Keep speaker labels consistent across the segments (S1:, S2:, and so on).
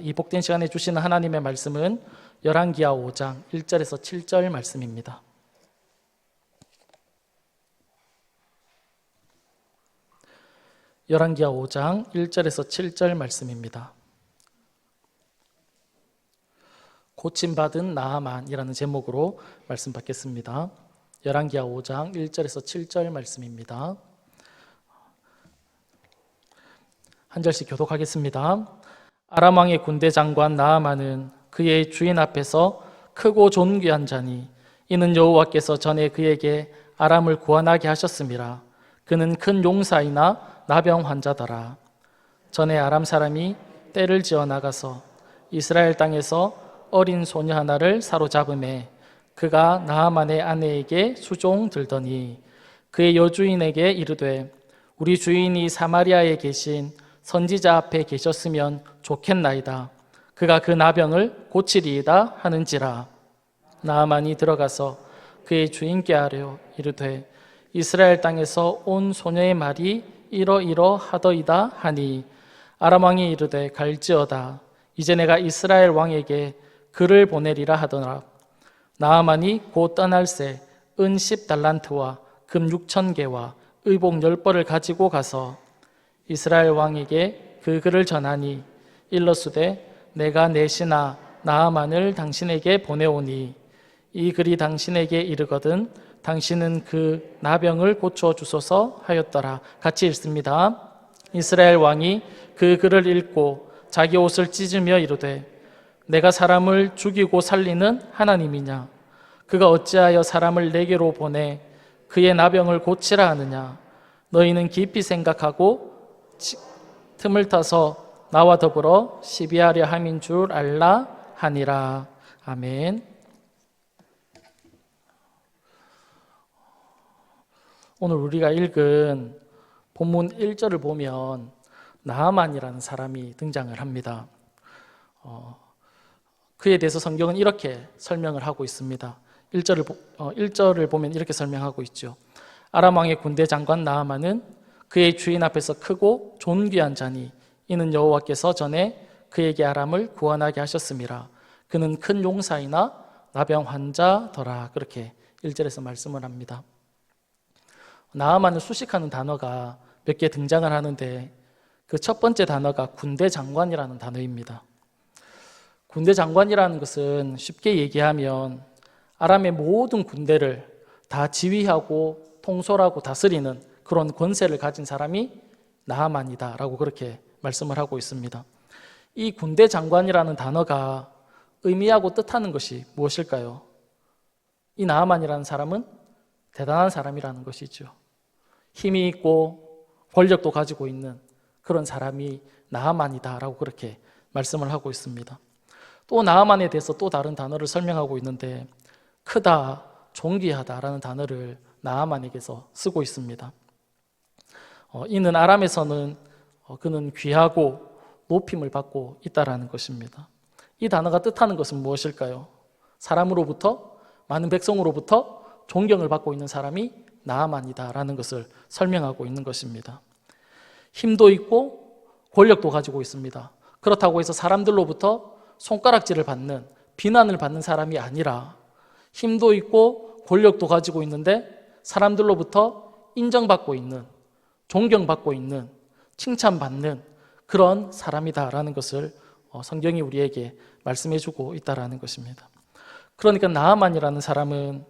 S1: 이 복된 시간에 주시는 하나님의 말씀은 열왕기하 5장 1절에서 7절 말씀입니다. 열왕기하 5장 1절에서 7절 말씀입니다. 고침받은 나아만이라는 제목으로 말씀 받겠습니다. 열왕기하 5장 1절에서 7절 말씀입니다. 한 절씩 교독하겠습니다. 아람 왕의 군대 장관 나아만은 그의 주인 앞에서 크고 존귀한 자니 이는 여호와께서 전에 그에게 아람을 구원하게 하셨음이라. 그는 큰 용사이나 나병 환자더라. 전에 아람 사람이 떼를 지어 나가서 이스라엘 땅에서 어린 소녀 하나를 사로잡음에 그가 나아만의 아내에게 수종 들더니 그의 여주인에게 이르되 우리 주인이 사마리아에 계신 선지자 앞에 계셨으면 좋겠나이다. 그가 그 나병을 고치리이다 하는지라. 나아만이 들어가서 그의 주인께 아뢰어 이르되 이스라엘 땅에서 온 소녀의 말이 이러이러하더이다 하니 아람 왕이 이르되 갈지어다. 이제 내가 이스라엘 왕에게 글을 보내리라 하더라. 나아만이 곧 떠날새 은 10달란트와 금 6,000개와 의복 10벌을 가지고 가서 이스라엘 왕에게 그 글을 전하니 일러스되 내가 내 신하 나아만을 당신에게 보내오니 이 글이 당신에게 이르거든 당신은 그 나병을 고쳐주소서 하였더라. 같이 읽습니다. 이스라엘 왕이 그 글을 읽고 자기 옷을 찢으며 이르되 내가 사람을 죽이고 살리는 하나님이냐? 그가 어찌하여 사람을 내게로 보내 그의 나병을 고치라 하느냐? 너희는 깊이 생각하고 틈을 타서 나와 더불어 시비하려 함인 줄 알라 하니라. 아멘. 오늘 우리가 읽은 본문 1절을 보면 나아만이라는 사람이 등장을 합니다. 그에 대해서 성경은 이렇게 설명을 하고 있습니다. 1절을 보면 이렇게 설명하고 있죠. 아람 왕의 군대 장관 나아만은 그의 주인 앞에서 크고 존귀한 자니 이는 여호와께서 전에 그에게 아람을 구원하게 하셨음이라. 그는 큰 용사이나 나병 환자더라. 그렇게 1절에서 말씀을 합니다. 나아만을 수식하는 단어가 몇 개 등장을 하는데 그 첫 번째 단어가 군대 장관이라는 단어입니다. 군대 장관이라는 것은 쉽게 얘기하면 아람의 모든 군대를 다 지휘하고 통솔하고 다스리는 그런 권세를 가진 사람이 나아만이다라고 그렇게 말씀을 하고 있습니다. 이 군대 장관이라는 단어가 의미하고 뜻하는 것이 무엇일까요? 이 나아만이라는 사람은 대단한 사람이라는 것이죠. 힘이 있고 권력도 가지고 있는 그런 사람이 나아만이다라고 그렇게 말씀을 하고 있습니다. 또 나아만에 대해서 또 다른 단어를 설명하고 있는데 크다, 존귀하다라는 단어를 나아만에게서 쓰고 있습니다. 이는 아람에서는 그는 귀하고 높임을 받고 있다라는 것입니다. 이 단어가 뜻하는 것은 무엇일까요? 사람으로부터, 많은 백성으로부터 존경을 받고 있는 사람이 나아만이다라는 것을 설명하고 있는 것입니다. 힘도 있고 권력도 가지고 있습니다. 그렇다고 해서 사람들로부터 손가락질을 받는, 비난을 받는 사람이 아니라 힘도 있고 권력도 가지고 있는데 사람들로부터 인정받고 있는, 존경받고 있는, 칭찬받는 그런 사람이다라는 것을 성경이 우리에게 말씀해주고 있다라는 것입니다. 그러니까 나아만이라는 사람은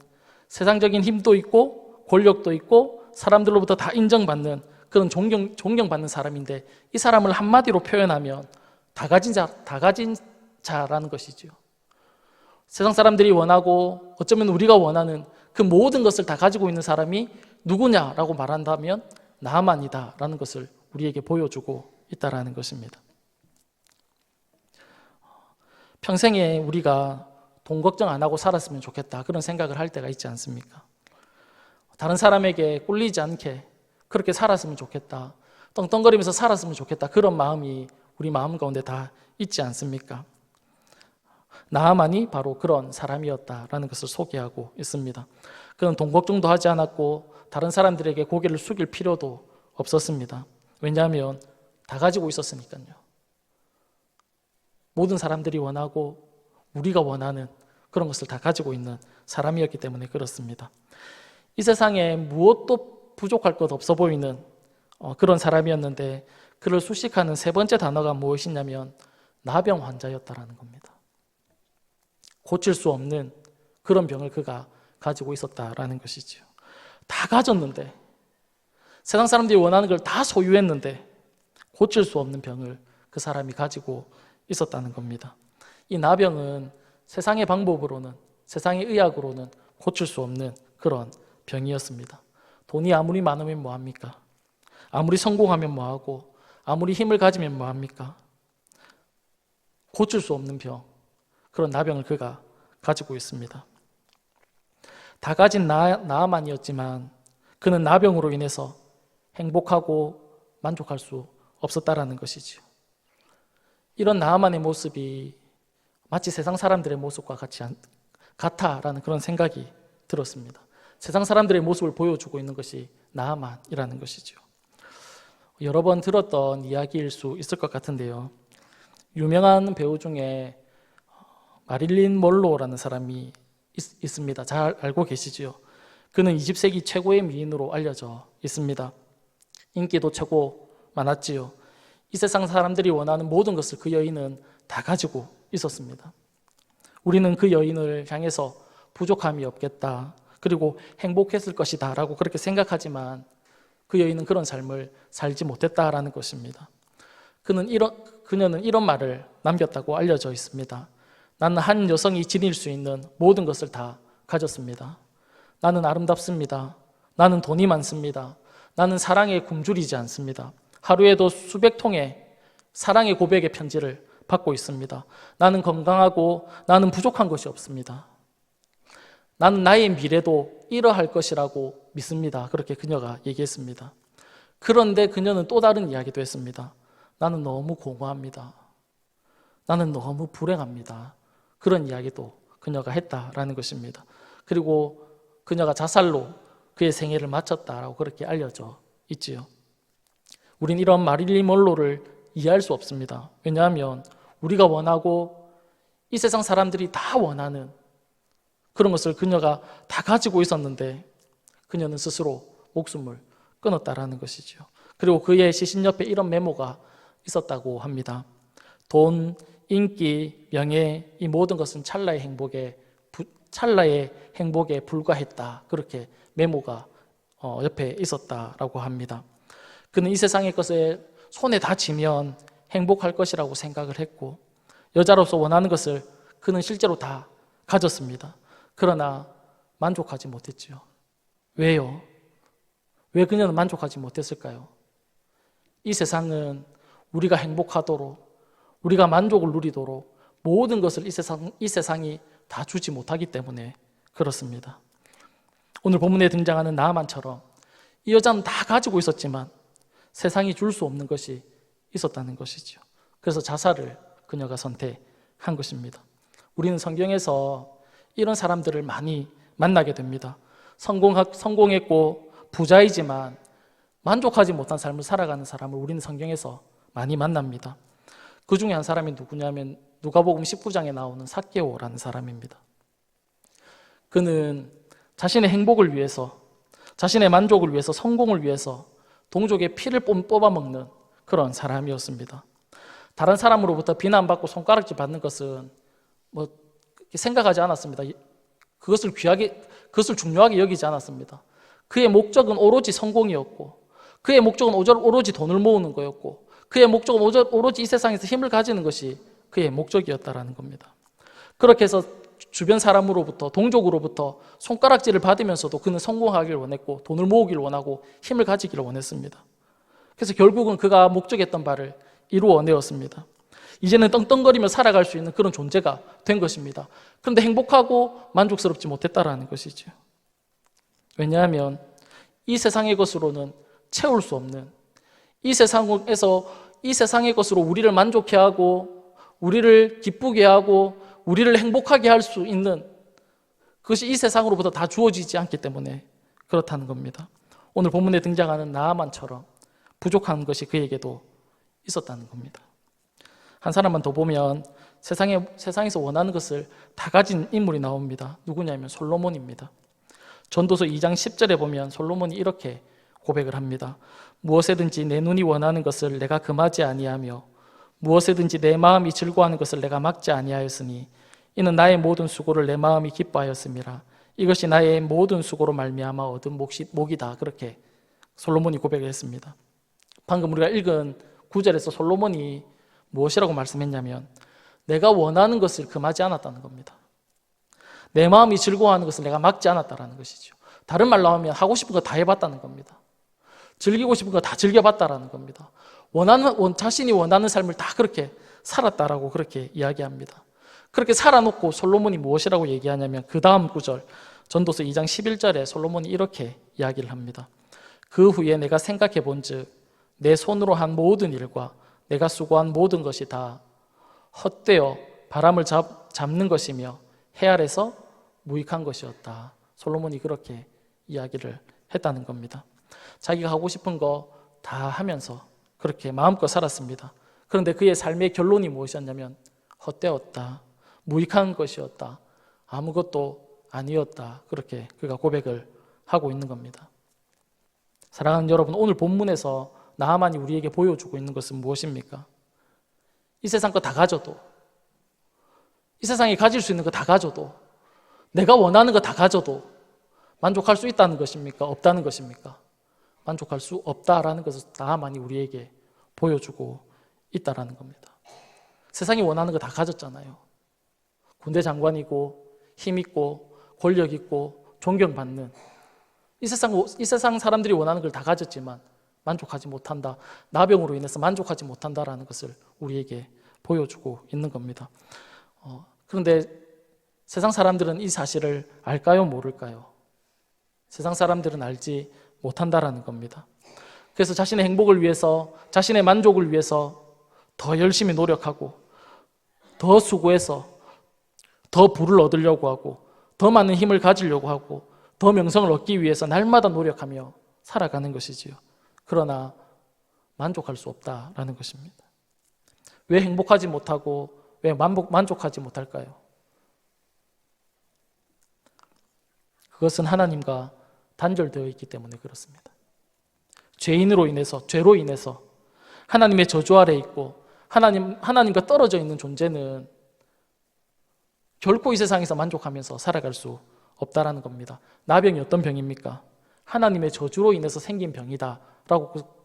S1: 세상적인 힘도 있고 권력도 있고 사람들로부터 다 인정받는 그런 존경받는 사람인데 이 사람을 한마디로 표현하면 다 가진 자라는 것이죠. 세상 사람들이 원하고 어쩌면 우리가 원하는 그 모든 것을 다 가지고 있는 사람이 누구냐라고 말한다면 나아만이다라는 것을 우리에게 보여주고 있다라는 것입니다. 평생에 우리가 돈 걱정 안 하고 살았으면 좋겠다 그런 생각을 할 때가 있지 않습니까? 다른 사람에게 꿀리지 않게 그렇게 살았으면 좋겠다, 떵떵거리면서 살았으면 좋겠다 그런 마음이 우리 마음 가운데 다 있지 않습니까? 나아만이 바로 그런 사람이었다라는 것을 소개하고 있습니다. 그는 돈 걱정도 하지 않았고 다른 사람들에게 고개를 숙일 필요도 없었습니다. 왜냐하면 다 가지고 있었으니까요. 모든 사람들이 원하고 우리가 원하는 그런 것을 다 가지고 있는 사람이었기 때문에 그렇습니다. 이 세상에 무엇도 부족할 것 없어 보이는 그런 사람이었는데 그를 수식하는 세 번째 단어가 무엇이냐면 나병 환자였다라는 겁니다. 고칠 수 없는 그런 병을 그가 가지고 있었다라는 것이죠. 다 가졌는데, 세상 사람들이 원하는 걸 다 소유했는데 고칠 수 없는 병을 그 사람이 가지고 있었다는 겁니다. 이 나병은 세상의 방법으로는, 세상의 의학으로는 고칠 수 없는 그런 병이었습니다. 돈이 아무리 많으면 뭐합니까? 아무리 성공하면 뭐하고, 아무리 힘을 가지면 뭐합니까? 고칠 수 없는 병, 그런 나병을 그가 가지고 있습니다. 다 가진 나아만이었지만 그는 나병으로 인해서 행복하고 만족할 수 없었다라는 것이지요. 이런 나아만의 모습이 마치 세상 사람들의 모습과 같아라는 그런 생각이 들었습니다. 세상 사람들의 모습을 보여주고 있는 것이 나아만이라는 것이죠. 여러 번 들었던 이야기일 수 있을 것 같은데요. 유명한 배우 중에 마릴린 먼로라는 사람이 있습니다. 잘 알고 계시죠? 그는 20세기 최고의 미인으로 알려져 있습니다. 인기도 최고 많았지요. 이 세상 사람들이 원하는 모든 것을 그 여인은 다 가지고 있었습니다. 우리는 그 여인을 향해서 부족함이 없겠다, 그리고 행복했을 것이다 라고 그렇게 생각하지만 그 여인은 그런 삶을 살지 못했다라는 것입니다. 그녀는 이런 말을 남겼다고 알려져 있습니다. 나는 한 여성이 지닐 수 있는 모든 것을 다 가졌습니다. 나는 아름답습니다. 나는 돈이 많습니다. 나는 사랑에 굶주리지 않습니다. 하루에도 수백 통의 사랑의 고백의 편지를 받고 있습니다. 나는 건강하고 나는 부족한 것이 없습니다. 나는 나의 미래도 이러할 것이라고 믿습니다. 그렇게 그녀가 얘기했습니다. 그런데 그녀는 또 다른 이야기도 했습니다. 나는 너무 공허합니다. 나는 너무 불행합니다. 그런 이야기도 그녀가 했다라는 것입니다. 그리고 그녀가 자살로 그의 생애를 마쳤다라고 그렇게 알려져 있지요. 우린 이런 마릴린 먼로를 이해할 수 없습니다. 왜냐하면 우리가 원하고 이 세상 사람들이 다 원하는 그런 것을 그녀가 다 가지고 있었는데 그녀는 스스로 목숨을 끊었다라는 것이죠. 그리고 그의 시신 옆에 이런 메모가 있었다고 합니다. 돈, 인기, 명예, 이 모든 것은 찰나의 행복에 불과했다. 그렇게 메모가 옆에 있었다라고 합니다. 그는 이 세상의 것을 손에 다 쥐면 행복할 것이라고 생각을 했고 여자로서 원하는 것을 그는 실제로 다 가졌습니다. 그러나 만족하지 못했지요. 왜요? 왜 그녀는 만족하지 못했을까요? 이 세상은 우리가 행복하도록, 우리가 만족을 누리도록 모든 것을 이 세상이 다 주지 못하기 때문에 그렇습니다. 오늘 본문에 등장하는 나아만처럼 이 여자는 다 가지고 있었지만 세상이 줄 수 없는 것이 있었다는 것이죠. 그래서 자살을 그녀가 선택한 것입니다. 우리는 성경에서 이런 사람들을 많이 만나게 됩니다. 성공했고 부자이지만 만족하지 못한 삶을 살아가는 사람을 우리는 성경에서 많이 만납니다. 그 중에 한 사람이 누구냐면 누가복음 19장에 나오는 삭개오라는 사람입니다. 그는 자신의 행복을 위해서, 자신의 만족을 위해서, 성공을 위해서 동족의 피를 뽑아먹는 그런 사람이었습니다. 다른 사람으로부터 비난받고 손가락질 받는 것은 생각하지 않았습니다. 그것을 중요하게 여기지 않았습니다. 그의 목적은 오로지 성공이었고, 그의 목적은 오로지 돈을 모으는 거였고, 그의 목적은 오로지 이 세상에서 힘을 가지는 것이 그의 목적이었다라는 겁니다. 그렇게 해서 주변 사람으로부터, 동족으로부터 손가락질을 받으면서도 그는 성공하기를 원했고 돈을 모으기를 원하고 힘을 가지기를 원했습니다. 그래서 결국은 그가 목적했던 바를 이루어내었습니다. 이제는 떵떵거리며 살아갈 수 있는 그런 존재가 된 것입니다. 그런데 행복하고 만족스럽지 못했다라는 것이죠. 왜냐하면 이 세상의 것으로는 채울 수 없는, 이 세상의 것으로 우리를 만족해 하고 우리를 기쁘게 하고 우리를 행복하게 할 수 있는 그것이 이 세상으로부터 다 주어지지 않기 때문에 그렇다는 겁니다. 오늘 본문에 등장하는 나아만처럼 부족한 것이 그에게도 있었다는 겁니다. 한 사람만 더 보면 세상에서 원하는 것을 다 가진 인물이 나옵니다. 누구냐면 솔로몬입니다. 전도서 2장 10절에 보면 솔로몬이 이렇게 고백을 합니다. 무엇에든지 내 눈이 원하는 것을 내가 금하지 아니하며 무엇에든지 내 마음이 즐거워하는 것을 내가 막지 아니하였으니 이는 나의 모든 수고를 내 마음이 기뻐하였음이라. 이것이 나의 모든 수고로 말미암아 얻은 목이다. 그렇게 솔로몬이 고백을 했습니다. 방금 우리가 읽은 9절에서 솔로몬이 무엇이라고 말씀했냐면 내가 원하는 것을 금하지 않았다는 겁니다. 내 마음이 즐거워하는 것을 내가 막지 않았다는 것이죠. 다른 말로 하면 하고 싶은 거 다 해봤다는 겁니다. 즐기고 싶은 거 다 즐겨봤다라는 겁니다. 자신이 원하는 삶을 다 그렇게 살았다라고 그렇게 이야기합니다. 그렇게 살아놓고 솔로몬이 무엇이라고 얘기하냐면 그 다음 구절 전도서 2장 11절에 솔로몬이 이렇게 이야기를 합니다. 그 후에 내가 생각해 본즉 내 손으로 한 모든 일과 내가 수고한 모든 것이 다 헛되어 바람을 잡는 것이며 해 아래서 무익한 것이었다. 솔로몬이 그렇게 이야기를 했다는 겁니다. 자기가 하고 싶은 거 다 하면서 그렇게 마음껏 살았습니다. 그런데 그의 삶의 결론이 무엇이었냐면 헛되었다. 무익한 것이었다. 아무것도 아니었다. 그렇게 그가 고백을 하고 있는 겁니다. 사랑하는 여러분, 오늘 본문에서 나하만이 우리에게 보여주고 있는 것은 무엇입니까? 이 세상 거 다 가져도, 이 세상이 가질 수 있는 거 다 가져도, 내가 원하는 거 다 가져도 만족할 수 있다는 것입니까? 없다는 것입니까? 만족할 수 없다라는 것을 나하만이 우리에게 보여주고 있다라는 겁니다. 세상이 원하는 거 다 가졌잖아요. 군대 장관이고 힘있고 권력있고 존경받는 이 세상 사람들이 원하는 걸 다 가졌지만 만족하지 못한다. 나병으로 인해서 만족하지 못한다라는 것을 우리에게 보여주고 있는 겁니다. 그런데 세상 사람들은 이 사실을 알까요? 모를까요? 세상 사람들은 알지 못한다라는 겁니다. 그래서 자신의 행복을 위해서, 자신의 만족을 위해서 더 열심히 노력하고 더 수고해서 더 부를 얻으려고 하고 더 많은 힘을 가지려고 하고 더 명성을 얻기 위해서 날마다 노력하며 살아가는 것이지요. 그러나 만족할 수 없다라는 것입니다. 왜 행복하지 못하고 왜 만족하지 못할까요? 그것은 하나님과 단절되어 있기 때문에 그렇습니다. 죄인으로 인해서, 죄로 인해서 하나님의 저주 아래 있고 하나님과 떨어져 있는 존재는 결코 이 세상에서 만족하면서 살아갈 수 없다라는 겁니다. 나병이 어떤 병입니까? 하나님의 저주로 인해서 생긴 병이다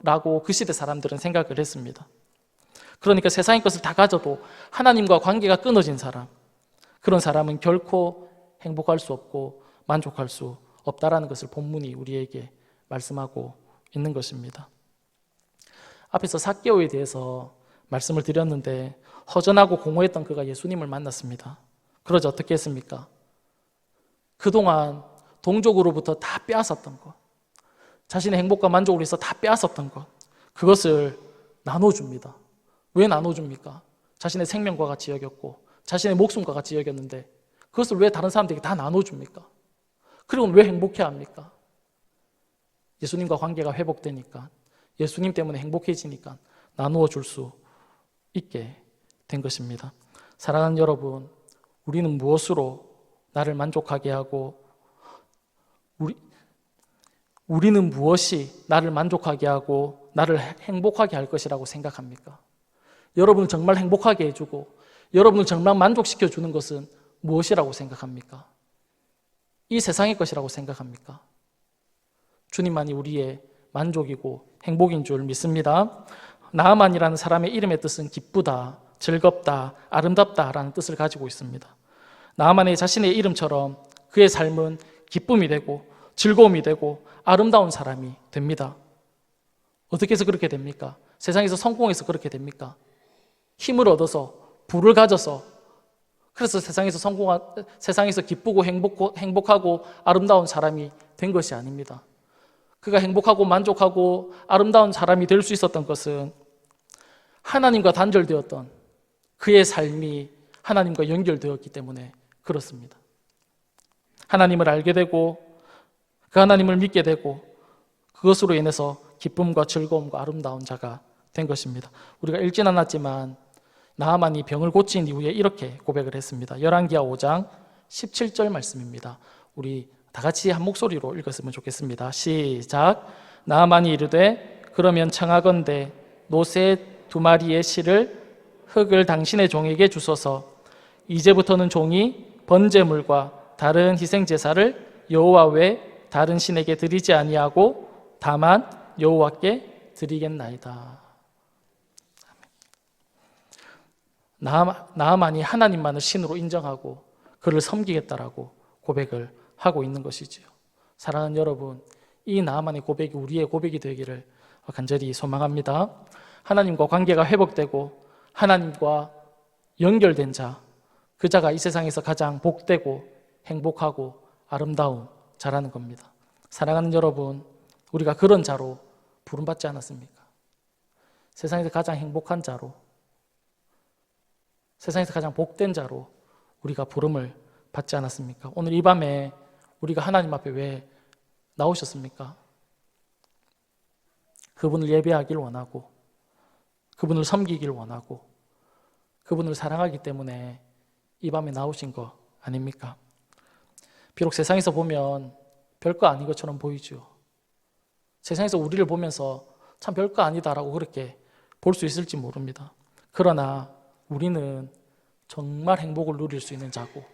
S1: 라고 그 시대 사람들은 생각을 했습니다. 그러니까 세상의 것을 다 가져도 하나님과 관계가 끊어진 사람, 그런 사람은 결코 행복할 수 없고 만족할 수 없다라는 것을 본문이 우리에게 말씀하고 있는 것입니다. 앞에서 삭개오에 대해서 말씀을 드렸는데 허전하고 공허했던 그가 예수님을 만났습니다. 그러자 어떻게 했습니까? 그동안 동족으로부터 다 빼앗았던 것, 자신의 행복과 만족을 위해서 다 빼앗았던 것, 그것을 나눠줍니다. 왜 나눠줍니까? 자신의 생명과 같이 여겼고 자신의 목숨과 같이 여겼는데 그것을 왜 다른 사람들에게 다 나눠줍니까? 그리고 왜 행복해야 합니까? 예수님과 관계가 회복되니까, 예수님 때문에 행복해지니까 나누어 줄 수 있게 된 것입니다. 사랑하는 여러분, 우리는 무엇으로 나를 만족하게 하고 우리는 무엇이 나를 만족하게 하고 나를 행복하게 할 것이라고 생각합니까? 여러분을 정말 행복하게 해주고 여러분을 정말 만족시켜주는 것은 무엇이라고 생각합니까? 이 세상의 것이라고 생각합니까? 주님만이 우리의 만족이고 행복인 줄 믿습니다. 나아만이라는 사람의 이름의 뜻은 기쁘다, 즐겁다, 아름답다라는 뜻을 가지고 있습니다. 나아만의 자신의 이름처럼 그의 삶은 기쁨이 되고 즐거움이 되고 아름다운 사람이 됩니다. 어떻게 해서 그렇게 됩니까? 세상에서 성공해서 그렇게 됩니까? 힘을 얻어서, 부를 가져서, 그래서 세상에서 기쁘고 행복하고 아름다운 사람이 된 것이 아닙니다. 그가 행복하고 만족하고 아름다운 사람이 될 수 있었던 것은 하나님과 단절되었던 그의 삶이 하나님과 연결되었기 때문에 그렇습니다. 하나님을 알게 되고 그 하나님을 믿게 되고 그것으로 인해서 기쁨과 즐거움과 아름다운 자가 된 것입니다. 우리가 읽진 않았지만 나아만이 병을 고친 이후에 이렇게 고백을 했습니다. 열왕기하 5장 17절 말씀입니다. 우리 다 같이 한 목소리로 읽었으면 좋겠습니다. 시작. 나아만이 이르되 그러면 청하건대 노새 2마리의 실을 흙을 당신의 종에게 주소서. 이제부터는 종이 번제물과 다른 희생제사를 여호와 외 다른 신에게 드리지 아니하고 다만 여호와께 드리겠나이다. 나아만이 하나님만을 신으로 인정하고 그를 섬기겠다라고 고백을 하고 있는 것이지요. 사랑하는 여러분, 이 나아만의 고백이 우리의 고백이 되기를 간절히 소망합니다. 하나님과 관계가 회복되고 하나님과 연결된 자, 그 자가 이 세상에서 가장 복되고 행복하고 아름다운 자라는 겁니다. 사랑하는 여러분, 우리가 그런 자로 부름받지 않았습니까? 세상에서 가장 행복한 자로, 세상에서 가장 복된 자로 우리가 부름을 받지 않았습니까? 오늘 이 밤에 우리가 하나님 앞에 왜 나오셨습니까? 그분을 예배하길 원하고, 그분을 섬기길 원하고, 그분을 사랑하기 때문에 이 밤에 나오신 거 아닙니까? 비록 세상에서 보면 별거 아닌 것처럼 보이죠. 세상에서 우리를 보면서 참 별거 아니다라고 그렇게 볼 수 있을지 모릅니다. 그러나 우리는 정말 행복을 누릴 수 있는 자고,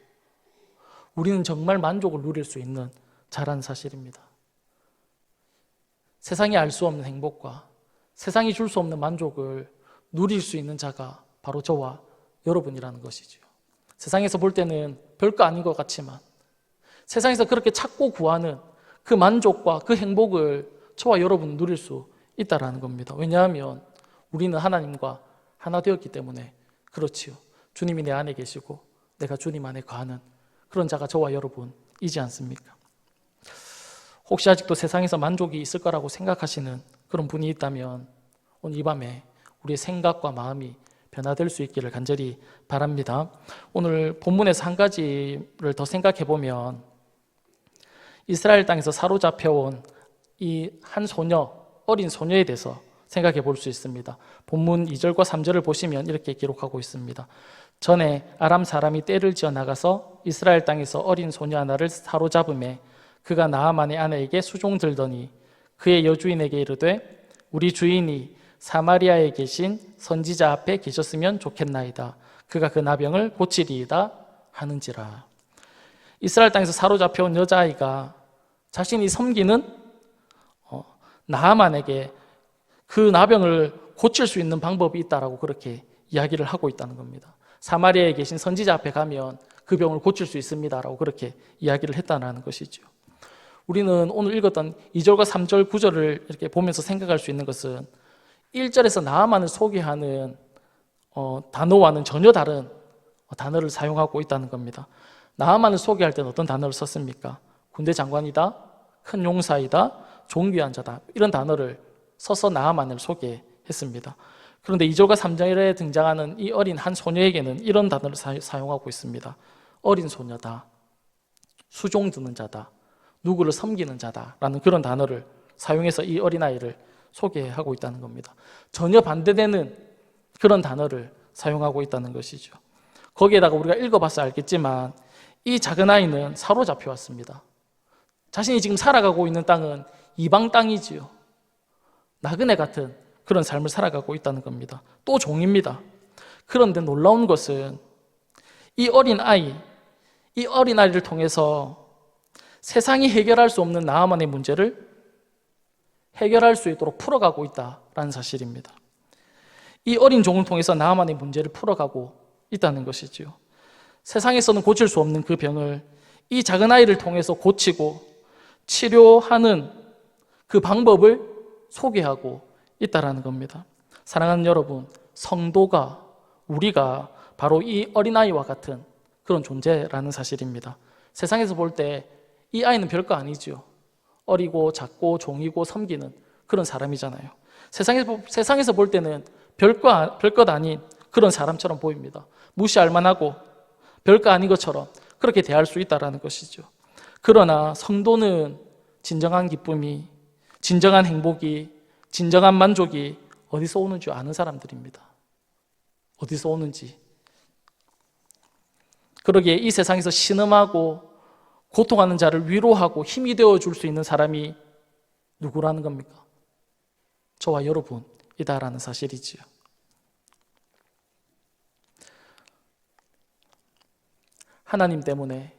S1: 우리는 정말 만족을 누릴 수 있는 자라는 사실입니다. 세상이 알 수 없는 행복과 세상이 줄 수 없는 만족을 누릴 수 있는 자가 바로 저와 여러분이라는 것이죠. 세상에서 볼 때는 별거 아닌 것 같지만 세상에서 그렇게 찾고 구하는 그 만족과 그 행복을 저와 여러분은 누릴 수 있다는 겁니다. 왜냐하면 우리는 하나님과 하나 되었기 때문에 그렇지요. 주님이 내 안에 계시고 내가 주님 안에 거하는 그런 자가 저와 여러분이지 않습니까? 혹시 아직도 세상에서 만족이 있을 거라고 생각하시는 그런 분이 있다면 오늘 이 밤에 우리의 생각과 마음이 변화될 수 있기를 간절히 바랍니다. 오늘 본문에서 한 가지를 더 생각해 보면 이스라엘 땅에서 사로잡혀온 이 한 소녀, 어린 소녀에 대해서 생각해 볼 수 있습니다. 본문 2절과 3절을 보시면 이렇게 기록하고 있습니다. 전에 아람 사람이 떼를 지어 나가서 이스라엘 땅에서 어린 소녀 하나를 사로잡음에 그가 나아만의 아내에게 수종 들더니 그의 여주인에게 이르되 우리 주인이 사마리아에 계신 선지자 앞에 계셨으면 좋겠나이다. 그가 그 나병을 고치리이다 하는지라. 이스라엘 땅에서 사로잡혀온 여자아이가 자신이 섬기는 나아만에게 그 나병을 고칠 수 있는 방법이 있다라고 그렇게 이야기를 하고 있다는 겁니다. 사마리아에 계신 선지자 앞에 가면 그 병을 고칠 수 있습니다라고 그렇게 이야기를 했다는 것이죠. 우리는 오늘 읽었던 2절과 3절, 9절을 이렇게 보면서 생각할 수 있는 것은 1절에서 나아만을 소개하는 단어와는 전혀 다른 단어를 사용하고 있다는 겁니다. 나아만을 소개할 때는 어떤 단어를 썼습니까? 군대 장관이다, 큰 용사이다, 존귀한 자다, 이런 단어를 써서 나아만을 소개했습니다. 그런데 2절과 3절에 등장하는 이 어린 한 소녀에게는 이런 단어를 사용하고 있습니다. 어린 소녀다, 수종 드는 자다, 누구를 섬기는 자다라는 그런 단어를 사용해서 이 어린아이를 소개하고 있다는 겁니다. 전혀 반대되는 그런 단어를 사용하고 있다는 것이죠. 거기에다가 우리가 읽어봐서 알겠지만 이 작은 아이는 사로잡혀 왔습니다. 자신이 지금 살아가고 있는 땅은 이방 땅이지요. 나그네 같은 그런 삶을 살아가고 있다는 겁니다. 또 종입니다. 그런데 놀라운 것은 이 어린아이를 통해서 세상이 해결할 수 없는 나아만의 문제를 해결할 수 있도록 풀어가고 있다는 사실입니다. 이 어린 종을 통해서 나아만의 문제를 풀어가고 있다는 것이지요. 세상에서는 고칠 수 없는 그 병을 이 작은 아이를 통해서 고치고 치료하는 그 방법을 소개하고 있다는 겁니다. 사랑하는 여러분, 성도가, 우리가 바로 이 어린아이와 같은 그런 존재라는 사실입니다. 세상에서 볼 때 이 아이는 별거 아니죠. 어리고 작고 종이고 섬기는 그런 사람이잖아요. 세상에서 볼 때는 별것 아닌 그런 사람처럼 보입니다. 무시할 만하고 별거 아닌 것처럼 그렇게 대할 수 있다는 것이죠. 그러나 성도는 진정한 기쁨이, 진정한 행복이, 진정한 만족이 어디서 오는 줄 아는 사람들입니다. 어디서 오는지. 그러기에 이 세상에서 신음하고 고통하는 자를 위로하고 힘이 되어줄 수 있는 사람이 누구라는 겁니까? 저와 여러분이다라는 사실이지요. 하나님 때문에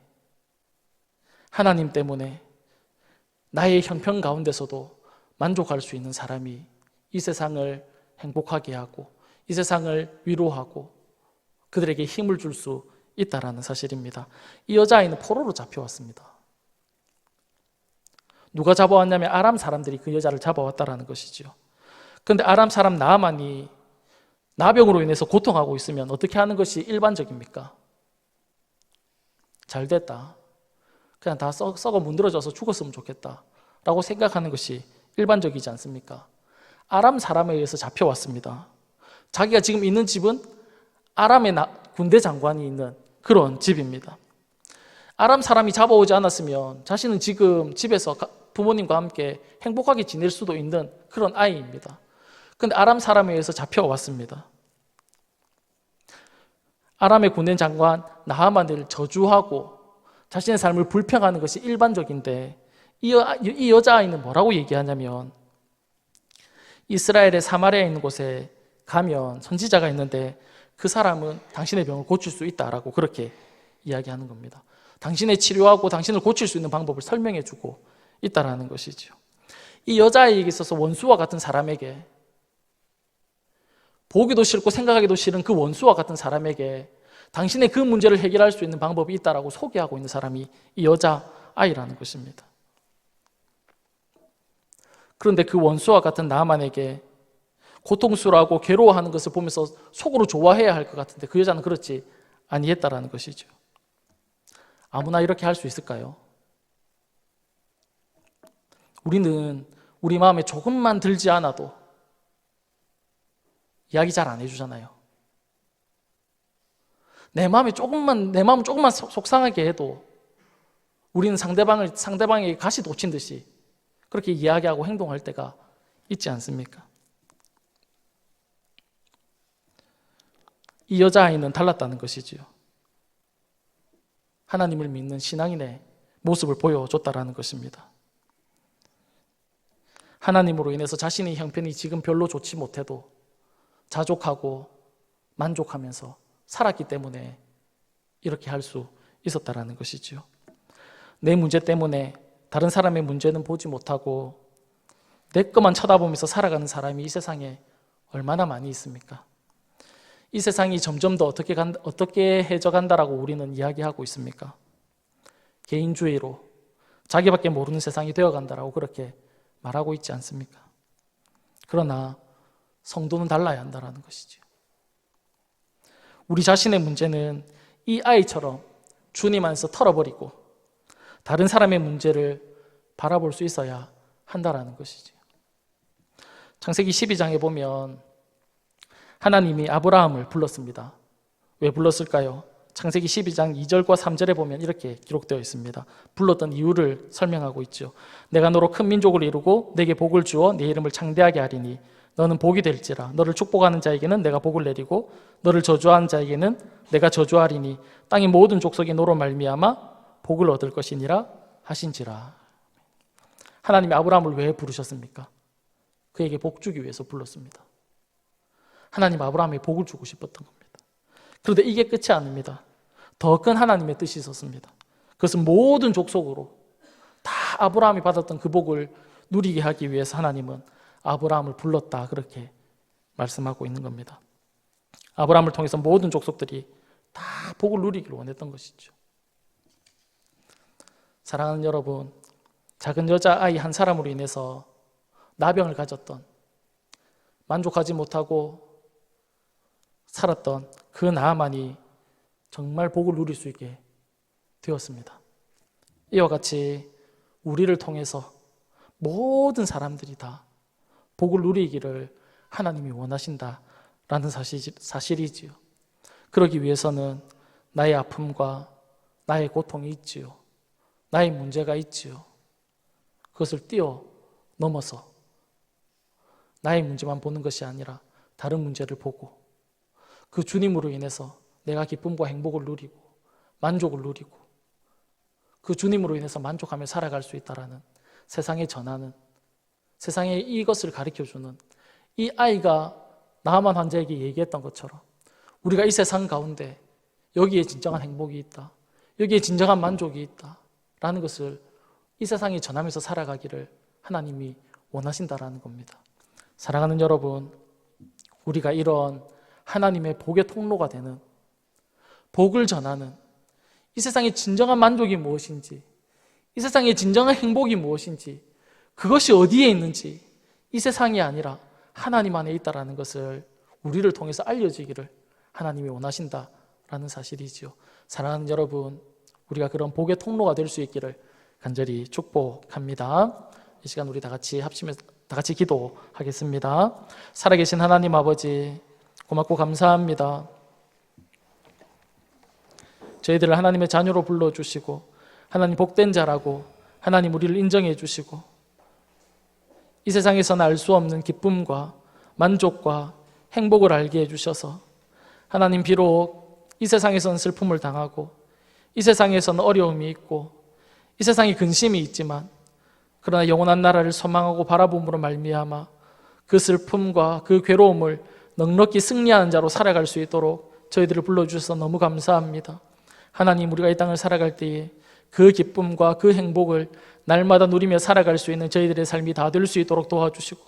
S1: 나의 형편 가운데서도 만족할 수 있는 사람이 이 세상을 행복하게 하고 이 세상을 위로하고 그들에게 힘을 줄 수 있다라는 사실입니다. 이 여자아이는 포로로 잡혀왔습니다. 누가 잡아왔냐면 아람 사람들이 그 여자를 잡아왔다라는 것이죠. 그런데 아람 사람 나아만이 나병으로 인해서 고통하고 있으면 어떻게 하는 것이 일반적입니까? 잘 됐다. 그냥 다 썩어 문드러져서 죽었으면 좋겠다 라고 생각하는 것이 일반적이지 않습니까? 아람 사람에 의해서 잡혀왔습니다. 자기가 지금 있는 집은 아람의 군대 장관이 있는 그런 집입니다. 아람 사람이 잡아오지 않았으면 자신은 지금 집에서 부모님과 함께 행복하게 지낼 수도 있는 그런 아이입니다. 그런데 아람 사람에 의해서 잡혀왔습니다. 아람의 군대 장관 나하만을 저주하고 자신의 삶을 불평하는 것이 일반적인데 이 여자아이는 뭐라고 얘기하냐면 이스라엘의 사마리아에 있는 곳에 가면 선지자가 있는데 그 사람은 당신의 병을 고칠 수 있다라고 그렇게 이야기하는 겁니다. 당신의 치료하고 당신을 고칠 수 있는 방법을 설명해 주고 있다라는 것이죠. 이 여자에게 있어서 원수와 같은 사람에게 보기도 싫고 생각하기도 싫은 그 원수와 같은 사람에게 당신의 그 문제를 해결할 수 있는 방법이 있다라고 소개하고 있는 사람이 이 여자아이라는 것입니다. 그런데 그 원수와 같은 나아만에게 고통스러워하고 괴로워하는 것을 보면서 속으로 좋아해야 할 것 같은데 그 여자는 그렇지 아니했다라는 것이죠. 아무나 이렇게 할 수 있을까요? 우리는 우리 마음에 조금만 들지 않아도 이야기 잘 안 해주잖아요. 내 마음은 조금만 속상하게 해도 우리는 상대방에게 가시 놓친 듯이 그렇게 이야기하고 행동할 때가 있지 않습니까? 이 여자아이는 달랐다는 것이지요. 하나님을 믿는 신앙인의 모습을 보여줬다라는 것입니다. 하나님으로 인해서 자신의 형편이 지금 별로 좋지 못해도 자족하고 만족하면서 살았기 때문에 이렇게 할 수 있었다라는 것이지요. 내 문제 때문에 다른 사람의 문제는 보지 못하고 내 것만 쳐다보면서 살아가는 사람이 이 세상에 얼마나 많이 있습니까? 이 세상이 점점 더 어떻게 해져간다라고 우리는 이야기하고 있습니까? 개인주의로 자기밖에 모르는 세상이 되어간다라고 그렇게 말하고 있지 않습니까? 그러나 성도는 달라야 한다는 것이죠. 우리 자신의 문제는 이 아이처럼 주님 안에서 털어버리고 다른 사람의 문제를 바라볼 수 있어야 한다는 것이죠. 창세기 12장에 보면 하나님이 아브라함을 불렀습니다. 왜 불렀을까요? 창세기 12장 2절과 3절에 보면 이렇게 기록되어 있습니다. 불렀던 이유를 설명하고 있죠. 내가 너로 큰 민족을 이루고 내게 복을 주어 네 이름을 창대하게 하리니 너는 복이 될지라. 너를 축복하는 자에게는 내가 복을 내리고 너를 저주하는 자에게는 내가 저주하리니 땅의 모든 족속이 너로 말미암아 복을 얻을 것이니라 하신지라. 하나님이 아브라함을 왜 부르셨습니까? 그에게 복 주기 위해서 불렀습니다. 하나님 아브라함에 복을 주고 싶었던 겁니다. 그런데 이게 끝이 아닙니다. 더 큰 하나님의 뜻이 있었습니다. 그것은 모든 족속으로 다 아브라함이 받았던 그 복을 누리게 하기 위해서 하나님은 아브라함을 불렀다 그렇게 말씀하고 있는 겁니다. 아브라함을 통해서 모든 족속들이 다 복을 누리기를 원했던 것이죠. 사랑하는 여러분, 작은 여자아이 한 사람으로 인해서 나병을 가졌던 만족하지 못하고 살았던 그 나아만이 정말 복을 누릴 수 있게 되었습니다. 이와 같이 우리를 통해서 모든 사람들이 다 복을 누리기를 하나님이 원하신다라는 사실이지요. 그러기 위해서는 나의 아픔과 나의 고통이 있지요. 나의 문제가 있지요. 그것을 뛰어넘어서 나의 문제만 보는 것이 아니라 다른 문제를 보고 그 주님으로 인해서 내가 기쁨과 행복을 누리고 만족을 누리고 그 주님으로 인해서 만족하며 살아갈 수 있다라는 세상에 전하는, 세상에 이것을 가르쳐주는 이 아이가 나아만 환자에게 얘기했던 것처럼 우리가 이 세상 가운데 여기에 진정한 행복이 있다, 여기에 진정한 만족이 있다 라는 것을 이 세상에 전하면서 살아가기를 하나님이 원하신다라는 겁니다. 사랑하는 여러분, 우리가 이런 하나님의 복의 통로가 되는, 복을 전하는, 이 세상의 진정한 만족이 무엇인지, 이 세상의 진정한 행복이 무엇인지, 그것이 어디에 있는지 이 세상이 아니라 하나님 안에 있다라는 것을 우리를 통해서 알려지기를 하나님이 원하신다라는 사실이지요. 사랑하는 여러분, 우리가 그런 복의 통로가 될 수 있기를 간절히 축복합니다. 이 시간 우리 다 같이 합치면서 다 같이 기도하겠습니다. 살아계신 하나님 아버지, 고맙고 감사합니다. 저희들을 하나님의 자녀로 불러주시고 하나님 복된 자라고 하나님 우리를 인정해 주시고 이 세상에서는 알 수 없는 기쁨과 만족과 행복을 알게 해주셔서 하나님, 비록 이 세상에서는 슬픔을 당하고 이 세상에서는 어려움이 있고 이 세상에 근심이 있지만 그러나 영원한 나라를 소망하고 바라봄으로 말미암아 그 슬픔과 그 괴로움을 넉넉히 승리하는 자로 살아갈 수 있도록 저희들을 불러주셔서 너무 감사합니다. 하나님, 우리가 이 땅을 살아갈 때에 그 기쁨과 그 행복을 날마다 누리며 살아갈 수 있는 저희들의 삶이 다 될 수 있도록 도와주시고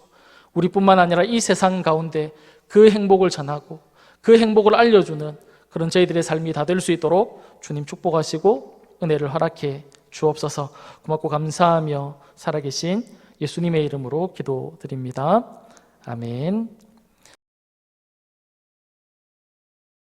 S1: 우리뿐만 아니라 이 세상 가운데 그 행복을 전하고 그 행복을 알려주는 그런 저희들의 삶이 다 될 수 있도록 주님 축복하시고 은혜를 허락해 주옵소서. 고맙고 감사하며 살아계신 예수님의 이름으로 기도드립니다. 아멘.